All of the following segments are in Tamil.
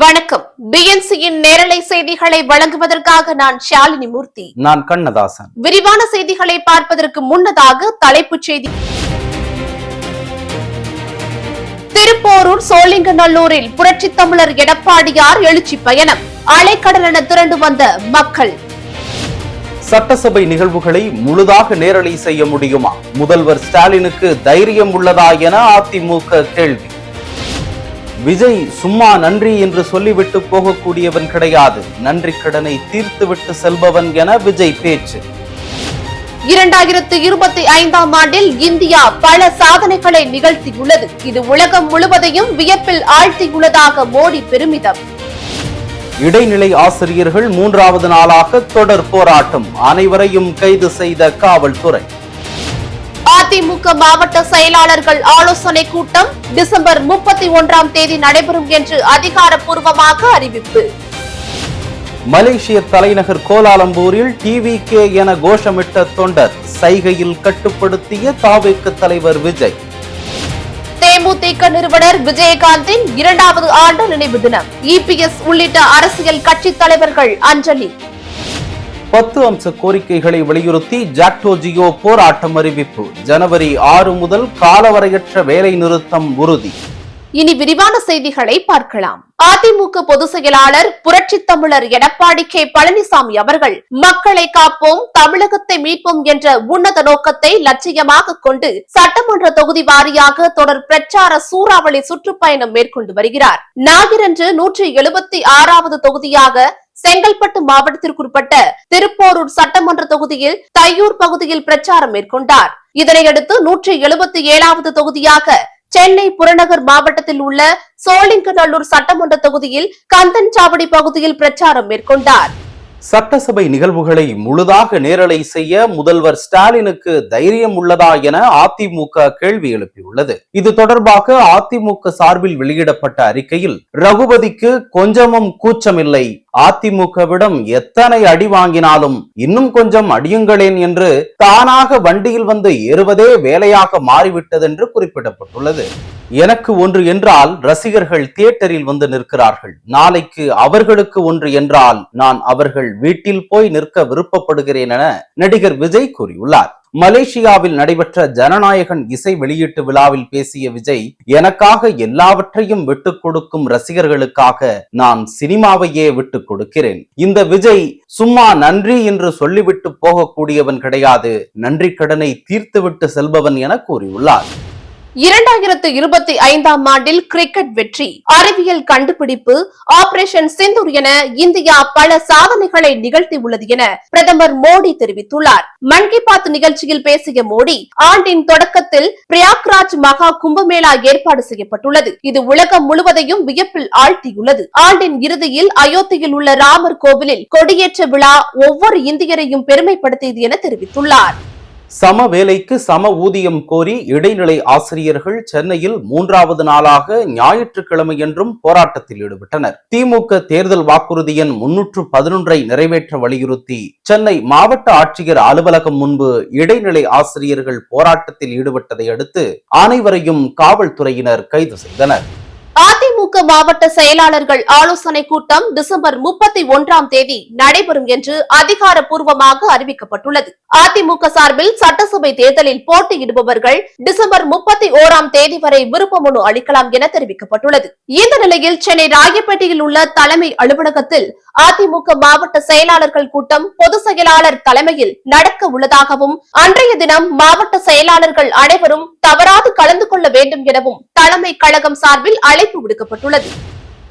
வணக்கம். பிஎன்சியின் நேரலை செய்திகளை வழங்குவதற்காக நான் ஷாலினி மூர்த்தி. நான் கண்ணதாசன். விரிவான செய்திகளை பார்ப்பதற்கு முன்னதாக தலைப்புச் செய்தி. திருப்போரூர் சோழிங்கநல்லூரில் புரட்சித் தமிழர் எடப்பாடியார் எழுச்சி பயணம். அலைக்கடலென திரண்டு வந்த மக்கள். சட்டசபை நிகழ்வுகளை முழுதாக நேரலை செய்ய முடியுமா? முதல்வர் ஸ்டாலினுக்கு தைரியம் உள்ளதா என அதிமுக கேள்வி. விஜய் சும்மா நன்றி என்று சொல்லிவிட்டு போகக்கூடியவன் கிடையாது, நன்றி கடனை தீர்த்துவிட்டு செல்பவன் என விஜய் பேச்சு. 2025ஆம் ஆண்டில் இந்தியா பல சாதனைகளை நிகழ்த்தியுள்ளது. இது உலகம் முழுவதையும் வியப்பில் ஆழ்த்தியுள்ளதாக மோடி பெருமிதம். இடைநிலை ஆசிரியர்கள் 3வது நாளாக தொடர் போராட்டம், அனைவரையும் கைது செய்த காவல்துறை. அதிமுக மாவட்ட செயலாளர்கள் ஆலோசனை கூட்டம் டிசம்பர் 31ஆம் தேதி நடைபெறும் என்று அதிகாரப்பூர்வமாக அறிவிப்பு. மலேசிய தலைநகர் கோலாலம்பூரில் டிவிகே என கோஷமிட்ட தொண்டர், சைகையில் கட்டுப்படுத்திய தாவேக்கு தலைவர் விஜய். தேமுதிக நிறுவனர் விஜயகாந்தின் 2வது ஆண்டு நினைவு தினம். இபிஎஸ் உள்ளிட்ட அரசியல் கட்சி தலைவர்கள் அஞ்சலி. 10 அம்ச கோரிக்கைகளை வலியுறுத்தி ஜாக்டோ ஜியோ போராட்டம் அறிவிப்பு. ஜனவரி 6 முதல் காலவரையற்ற வேலை நிறுத்தம் உறுதி. இனி விரிவான செய்திகளை பார்க்கலாம். அதிமுக பொதுச் செயலாளர் புரட்சித் தமிழர் எடப்பாடி கே பழனிசாமி அவர்கள் மக்களை காப்போம், தமிழகத்தை மீட்போம் என்ற உன்னத நோக்கத்தை லட்சியமாக கொண்டு சட்டமன்ற தொகுதி வாரியாக தொடர் பிரச்சார சூறாவளி சுற்றுப்பயணம் மேற்கொண்டு வருகிறார். ஞாயிறன்று 176வது தொகுதியாக செங்கல்பட்டு மாவட்டத்திற்குட்பட்ட திருப்போரூர் சட்டமன்ற தொகுதியில் தையூர் பகுதியில் பிரச்சாரம் மேற்கொண்டார். இதனையடுத்து 177வது தொகுதியாக சென்னை புறநகர் மாவட்டத்தில் உள்ள சோழிங்கநல்லூர் சட்டமன்ற தொகுதியில் கந்தன்சாவடி பகுதியில் பிரச்சாரம் மேற்கொண்டார். சட்டசபை நிகழ்வுகளை முழுதாக நேரலை செய்ய முதல்வர் ஸ்டாலினுக்கு தைரியம் உள்ளதா என அதிமுக கேள்வி எழுப்பியுள்ளது. இது தொடர்பாக அதிமுக சார்பில் வெளியிடப்பட்ட அறிக்கையில், ரகுபதிக்கு கொஞ்சமும் கூச்சமில்லை, அதிமுகவிடம் எத்தனை அடி வாங்கினாலும் இன்னும் கொஞ்சம் அடியுங்களேன் என்று தானாக வண்டியில் வந்து ஏறுவதே வேலையாக மாறிவிட்டது என்று குறிப்பிடப்பட்டுள்ளது. எனக்கு ஒன்று என்றால் ரசிகர்கள் தியேட்டரில் வந்து நிற்கிறார்கள், நாளைக்கு அவர்களுக்கு ஒன்று என்றால் நான் அவர்கள் வீட்டில் போய் நிற்க விருப்பப்படுகிறேன் என நடிகர் விஜய் கூறியுள்ளார். மலேசியாவில் நடைபெற்ற ஜனநாயகன் இசை வெளியீட்டு விழாவில் பேசிய விஜய், எனக்காக எல்லாவற்றையும் விட்டுக் கொடுக்கும் ரசிகர்களுக்காக நான் சினிமாவையே விட்டுக் கொடுக்கிறேன். இந்த விஜய் சும்மா நன்றி என்று சொல்லிவிட்டு போகக்கூடியவன் கிடையாது, நன்றி கடனை தீர்த்துவிட்டு செல்பவன் என கூறியுள்ளார். 2025ஆம் ஆண்டில் கிரிக்கெட் வெற்றி, அறிவியல் கண்டுபிடிப்பு, ஆபரேஷன் சிந்தூர் என இந்தியா பல சாதனைகளை நிகழ்த்தியுள்ளது என பிரதமர் மோடி தெரிவித்துள்ளார். மன் கி பாத் நிகழ்ச்சியில் பேசிய மோடி, ஆண்டின் தொடக்கத்தில் பிரயாக்ராஜ் மகா கும்பமேளா ஏற்பாடு செய்யப்பட்டுள்ளது. இது உலகம் முழுவதையும் வியப்பில் ஆழ்த்தியுள்ளது. ஆண்டின் இறுதியில் அயோத்தியில் உள்ள ராமர் கோவிலில் கொடியேற்ற விழா ஒவ்வொரு இந்தியரையும் பெருமைப்படுத்தியது என தெரிவித்துள்ளார். சம வேலைக்கு சம ஊதியம் கோரி இடைநிலை ஆசிரியர்கள் சென்னையில் 3வது நாளாக ஞாயிற்றுக்கிழமை என்றும் போராட்டத்தில் ஈடுபட்டனர். திமுக தேர்தல் வாக்குறுதி எண் 311 நிறைவேற்ற வலியுறுத்தி சென்னை மாவட்ட ஆட்சியர் அலுவலகம் முன்பு இடைநிலை ஆசிரியர்கள் போராட்டத்தில் ஈடுபட்டதை அடுத்து அனைவரையும் காவல்துறையினர் கைது செய்தனர். அதிமுக மாவட்ட செயலாளர்கள் ஆலோசனை கூட்டம் டிசம்பர் 31ஆம் தேதி நடைபெறும் என்று அதிகாரப்பூர்வமாக அறிவிக்கப்பட்டுள்ளது. அதிமுக சார்பில் சட்டசபை தேர்தலில் போட்டியிடுபவர்கள் டிசம்பர் 31ஆம் தேதி வரை விருப்ப மனு அளிக்கலாம் என தெரிவிக்கப்பட்டுள்ளது. இந்த நிலையில் சென்னை ராயப்பேட்டையில் உள்ள தலைமை அலுவலகத்தில் அதிமுக மாவட்ட செயலாளர்கள் கூட்டம் பொதுச் செயலாளர் தலைமையில் நடக்க உள்ளதாகவும், அன்றைய தினம் மாவட்ட செயலாளர்கள் அனைவரும் தவறாது கலந்து கொள்ள வேண்டும் எனவும் தலைமை கழகம் சார்பில் அழைப்பு விடுக்கப்பட்டுள்ளது.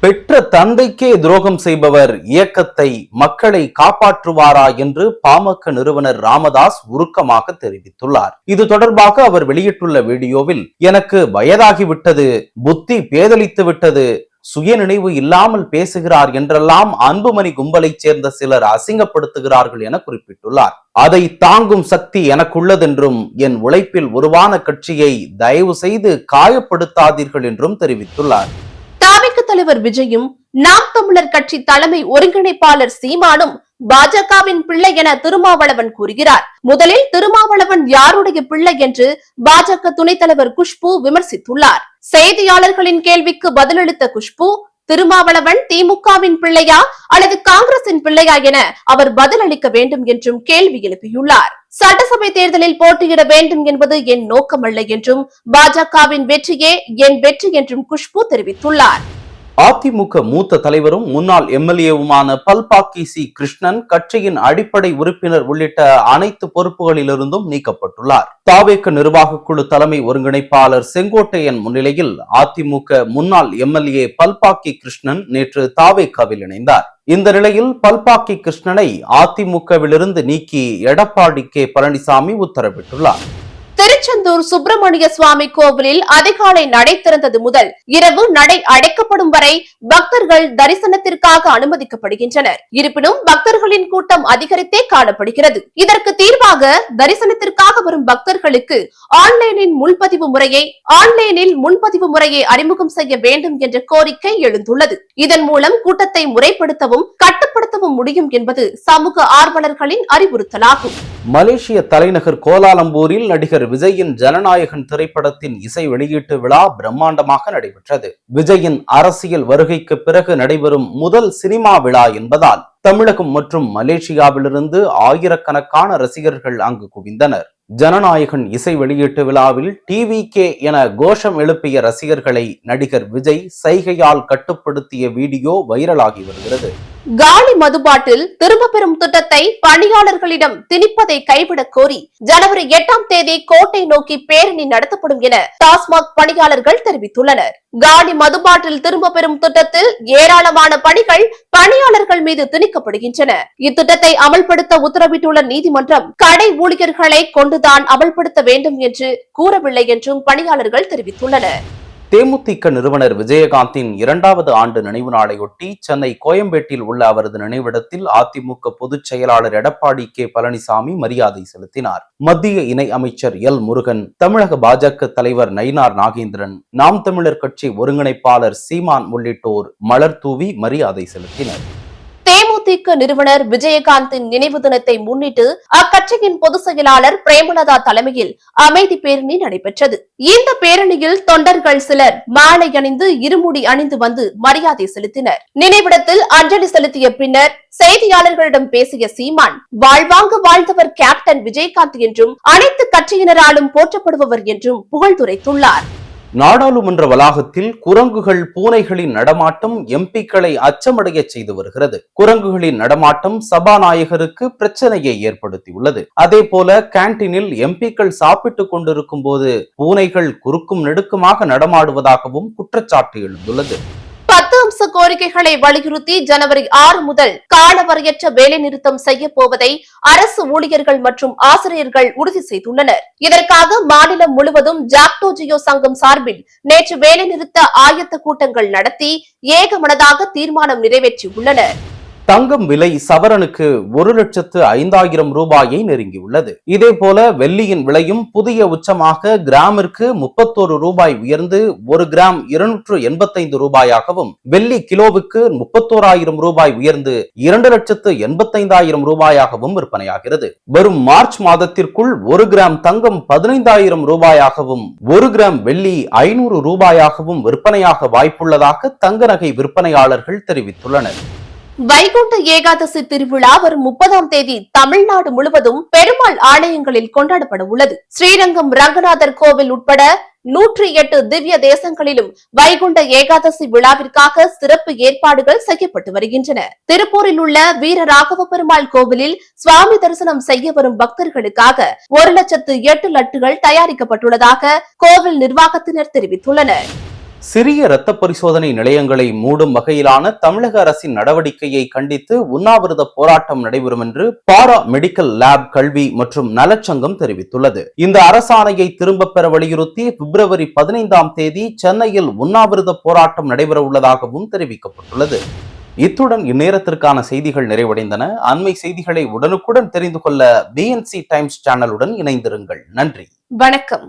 பெற்ற தந்தைக்கே துரோகம் செய்பவர் இயக்கத்தை மக்களை காப்பாற்றுவாரா என்று பாமக நிறுவனர் ராமதாஸ் உருக்கமாக தெரிவித்துள்ளார். இது தொடர்பாக அவர் வெளியிட்டுள்ள வீடியோவில், எனக்கு வயதாகிவிட்டது, புத்தி பேதலித்து விட்டது, சுயநினைவு இல்லாமல் பேசுகிறார் என்றெல்லாம் அன்புமணி கும்பலைச் சேர்ந்த சிலர் அசிங்கப்படுத்துகிறார்கள் என குறிப்பிட்டுள்ளார். அதை தாங்கும் சக்தி எனக்குள்ளதென்றும் என் உழைப்பில் உருவான கட்சியை தயவு செய்து காயப்படுத்தாதீர்கள் என்றும் தெரிவித்துள்ளார். தாவேக்கு தலைவர் விஜயும் நாம் தமிழர் கட்சி தலைமை ஒருங்கிணைப்பாளர் சீமானும் பாஜகவின் பிள்ளை என திருமாவளவன் கூறுகிறார். முதலில் திருமாவளவன் யாருடைய பிள்ளை என்று பாஜக துணைத் தலைவர் குஷ்பு விமர்சித்துள்ளார். செய்தியாளர்களின் கேள்விக்கு பதிலளித்த குஷ்பு, திருமாவளவன் திமுகவின் பிள்ளையா அல்லது காங்கிரசின் பிள்ளையா என அவர் பதிலளிக்க வேண்டும் என்றும் கேள்வி எழுப்பியுள்ளார். சட்டசபை தேர்தலில் போட்டியிட வேண்டும் என்பது என் நோக்கமல்ல என்றும் பாஜகவின் வெற்றியே என் வெற்றி என்றும் குஷ்பு தெரிவித்துள்ளார். அதிமுக மூத்த தலைவரும் முன்னாள் எம்எல்ஏவுமான பல்பாக்கி சி கிருஷ்ணன் கட்சியின் அடிப்படை உறுப்பினர் உள்ளிட்ட அனைத்து பொறுப்புகளிலிருந்தும் நீக்கப்பட்டுள்ளார். தாவேக நிர்வாக குழு தலைமை ஒருங்கிணைப்பாளர் செங்கோட்டையன் முன்னிலையில் அதிமுக முன்னாள் எம்எல்ஏ பல்பாக்கி கிருஷ்ணன் நேற்று தாவேகாவில் இணைந்தார். இந்த நிலையில் பல்பாக்கி கிருஷ்ணனை அதிமுகவிலிருந்து நீக்கி எடப்பாடி கே பழனிசாமி உத்தரவிட்டுள்ளார். திருச்செந்தூர் சுப்பிரமணிய சுவாமி கோவிலில் அதிகாலை நடை திறந்தது முதல் இரவு நடை அடைக்கப்படும் வரை பக்தர்கள் தரிசனத்திற்காக அனுமதிக்கப்படுகின்றனர். இருப்பினும் பக்தர்களின் கூட்டம் அதிகரித்தே காணப்படுகிறது. இதற்கு தீர்வாக தரிசனத்திற்காக வரும் பக்தர்களுக்கு ஆன்லைனில் முன்பதிவு முறையை அறிமுகம் செய்ய வேண்டும் என்ற கோரிக்கை எழுந்துள்ளது. இதன் மூலம் கூட்டத்தை முறைப்படுத்தவும் கட்டுப்படுத்தவும் முடியும் என்பது சமூக ஆர்வலர்களின் அறிவுறுத்தலாகும். மலேசிய தலைநகர் கோலாலம்பூரில் நடிகர் விஜயின் ஜனநாயகன் திரைப்படத்தின் இசை வெளியீட்டு விழா பிரம்மாண்டமாக நடைபெற்றது. விஜயின் அரசியல் வருகைக்கு பிறகு நடைபெறும் முதல் சினிமா விழா என்பதால் தமிழகம் மற்றும் மலேசியாவிலிருந்து ஆயிரக்கணக்கான ரசிகர்கள் அங்கு குவிந்தனர். ஜனநாயகன் இசை வெளியீட்டு விழாவில் டிவிகே என கோஷம் எழுப்பிய ரசிகர்களை நடிகர் விஜய் சைகையால் கட்டுப்படுத்திய வீடியோ வைரலாகி வருகிறது. காலி மதுபாட்டில் திரும்ப பெறும் திட்டத்தை பணியாளர்களிடம் திணிப்பதை கைவிடக் கோரி ஜனவரி 8ஆம் தேதி கோட்டை நோக்கி பேரணி நடத்தப்படும் என டாஸ்மாக் பணியாளர்கள் தெரிவித்துள்ளனர். காலி மதுபாட்டில் திரும்ப பெறும் திட்டத்தில் ஏராளமான பணிகள் பணியாளர்கள் மீது திணிக்கப்படுகின்றன. இத்திட்டத்தை அமல்படுத்த உத்தரவிட்டுள்ள நீதிமன்றம் கடை ஊழியர்களை கொண்டுதான் அமல்படுத்த வேண்டும் என்று கூறவில்லை என்றும் பணியாளர்கள் தெரிவித்துள்ளனர். தேமுதிக நிறுவனர் விஜயகாந்தின் 2வது ஆண்டு நினைவு நாளையொட்டி சென்னை கோயம்பேட்டில் உள்ள அவரது நினைவிடத்தில் அதிமுக பொதுச் செயலாளர் எடப்பாடி கே பழனிசாமி மரியாதை செலுத்தினார். மத்திய இணை அமைச்சர் எல் முருகன், தமிழக பாஜக தலைவர் நயினார் நாகேந்திரன், நாம் தமிழர் கட்சி ஒருங்கிணைப்பாளர் சீமான் உள்ளிட்டோர் மலர் தூவி மரியாதை செலுத்தினர். தேமுதிக நிறுவனர் விஜயகாந்தின் நினைவு தினத்தை முன்னிட்டு அக்கட்சியின் பொதுச் செயலாளர் பிரேமலதா தலைமையில் அமைதி பேரணி நடைபெற்றது. இந்த பேரணியில் தொண்டர்கள் சிலர் மாலை அணிந்து இருமுடி அணிந்து வந்து மரியாதை செலுத்தினர். நினைவிடத்தில் அஞ்சலி செலுத்திய பின்னர் செய்தியாளர்களிடம் பேசிய சீமான், வாழ்வாங்க வாழ்ந்தவர் கேப்டன் விஜயகாந்த் என்றும் அனைத்து கட்சியினராலும் போற்றப்படுபவர் என்றும் புகழ்ந்துரைத்துள்ளார். நாடாளுமன்ற வளாகத்தில் குரங்குகள் பூனைகளின் நடமாட்டம் எம்பிக்களை அச்சமடைய செய்து வருகிறது. குரங்குகளின் நடமாட்டம் சபாநாயகருக்கு பிரச்சனையை ஏற்படுத்தியுள்ளது. அதே போல கேண்டீனில் எம்பிக்கள் சாப்பிட்டுக் கொண்டிருக்கும் போது பூனைகள் குறுக்கும் நெடுக்குமாக நடமாடுவதாகவும் குற்றச்சாட்டு எழுந்துள்ளது. 10 அம்ச கோரிக்கைகளை வலியுறுத்தி ஜனவரி 6 முதல் காலவரையற்ற வேலைநிறுத்தம் செய்ய போவதை அரசு ஊழியர்கள் மற்றும் ஆசிரியர்கள் உறுதி செய்துள்ளனர். இதற்காக மாநிலம் முழுவதும் ஜாக்டோ ஜியோ சங்கம் சார்பில் நேற்று வேலைநிறுத்த ஆயத்த கூட்டங்கள் நடத்தி ஏகமனதாக தீர்மானம் நிறைவேற்றியுள்ளனர். தங்கம் விலை சவரனுக்கு 1,05,000 ரூபாயை நெருங்கியுள்ளது. இதே போல வெள்ளியின் விலையும் புதிய உச்சமாக கிராமிற்கு 31 ரூபாய் உயர்ந்து 1 கிராம் 285 ரூபாயாகவும், வெள்ளி கிலோவுக்கு 31,000 ரூபாய் உயர்ந்து 2,85,000 ரூபாயாகவும் விற்பனையாகிறது. வரும் மார்ச் மாதத்திற்குள் 1 கிராம் தங்கம் 15,000 ரூபாயாகவும் 1 கிராம் வெள்ளி 500 ரூபாயாகவும் விற்பனையாக வாய்ப்புள்ளதாக தங்க நகை விற்பனையாளர்கள் தெரிவித்துள்ளனர். வைகுண்ட ஏகாதசி திருவிழா வரும் 30ஆம் தேதி தமிழ்நாடு முழுவதும் பெருமாள் ஆலயங்களில் கொண்டாடப்பட உள்ளது. ஸ்ரீரங்கம் ரங்கநாதர் கோவில் உட்பட 108 திவ்ய தேசங்களிலும் வைகுண்ட ஏகாதசி விழாவிற்காக சிறப்பு ஏற்பாடுகள் செய்யப்பட்டு வருகின்றன. திருப்பூரில் உள்ள வீரராகவ பெருமாள் கோவிலில் சுவாமி தரிசனம் செய்ய வரும் பக்தர்களுக்காக 1,08,000 லட்டுகள் தயாரிக்கப்பட்டுள்ளதாக கோவில் நிர்வாகத்தினர் தெரிவித்துள்ளனர். சிறிய இரத்த பரிசோதனை நிலையங்களை மூடும் வகையிலான தமிழக அரசின் நடவடிக்கையை கண்டித்து உண்ணாவிரத போராட்டம் நடைபெறும் என்று பாரா மெடிக்கல் லேப் கல்வி மற்றும் நலச்சங்கம் தெரிவித்துள்ளது. இந்த அரசாணையை திரும்பப் பெற வலியுறுத்தி பிப்ரவரி 15ஆம் தேதி சென்னையில் உண்ணாவிரத போராட்டம் நடைபெற உள்ளதாகவும் தெரிவிக்கப்பட்டுள்ளது. இத்துடன் இந்நேரத்திற்கான செய்திகள் நிறைவடைந்தன. அண்மை செய்திகளை உடனுக்குடன் தெரிந்து கொள்ள BNC டைம்ஸ் சேனலுடன் இணைந்திருங்கள். நன்றி, வணக்கம்.